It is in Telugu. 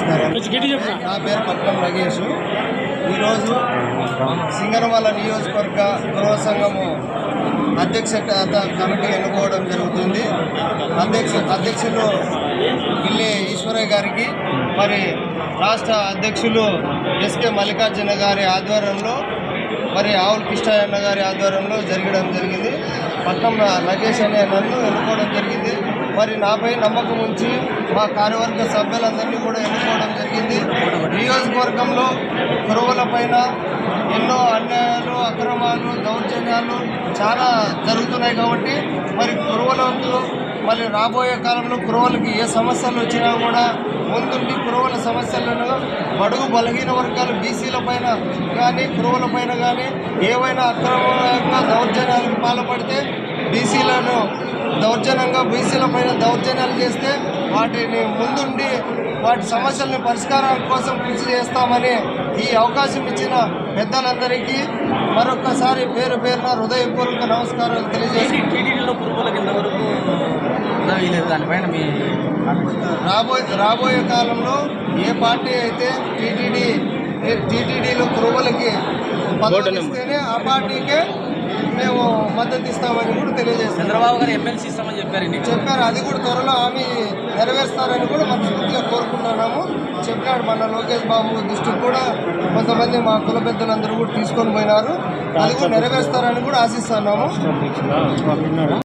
నమస్కారం. నా పేరు పట్నం నగేష్. ఈరోజు సింగనమల నియోజకవర్గ గృహ సంఘము అధ్యక్షత కమిటీ ఎన్నుకోవడం జరుగుతుంది. అధ్యక్షులు పిల్లి ఈశ్వరయ్య గారికి, మరి రాష్ట్ర అధ్యక్షులు ఎస్కే మల్లికార్జున గారి ఆధ్వర్యంలో, మరి ఆవుల కిష్టయ్య గారి ఆధ్వర్యంలో జరగడం జరిగింది. పట్నం నగేష్ అనే నన్ను ఎన్నుకోవడం జరిగింది. మరి నాపై నమ్మకం ఉంచి మా కార్యవర్గ సభ్యులందరినీ కూడా ఎన్నుకోవడం జరిగింది. నియోజకవర్గంలో కురువలపైన ఎన్నో అన్యాయాలు, అక్రమాలు, దౌర్జన్యాలు చాలా జరుగుతున్నాయి. కాబట్టి మరి కురువలకు మళ్ళీ రాబోయే కాలంలో కురువలకి ఏ సమస్యలు వచ్చినా కూడా ముందుండి కురువల సమస్యలను బడుగు బలహీన వర్గాలు బీసీల పైన కానీ కురువల పైన కానీ ఏవైనా అక్రమంగా దౌర్జన్యాలకు పాల్పడితే బీసీలను దౌర్జన్యంగా బీసీల పైన దౌర్జన్యాలు చేస్తే వాటిని ముందుండి వాటి సమస్యలను పరిష్కారం కోసం కృషి చేస్తామని ఈ అవకాశం ఇచ్చిన పెద్దలందరికీ మరొకసారి పేరు పేరున హృదయపూర్వక నమస్కారాలు తెలియజేసి రాబోయే కాలంలో ఏ పార్టీ అయితే టీటీడీలో కురువులకి పదవులు ఇస్తేనే ఆ పార్టీకే మేము మద్దతు ఇస్తామని కూడా తెలియజేస్తాం. చంద్రబాబు గారు ఎమ్మెల్సీ ఇస్తామని చెప్పారు. అది కూడా త్వరలో హామీ నెరవేరుస్తారని కూడా మనస్ఫూర్తిగా కోరుకుంటున్నాము. చెప్పినాడు మన లోకేష్ బాబు దృష్టికి కూడా కొంతమంది మా కుల పెద్దలందరూ కూడా తీసుకొని పోయినారు. అది కూడా నెరవేరుస్తారని కూడా ఆశిస్తున్నాము.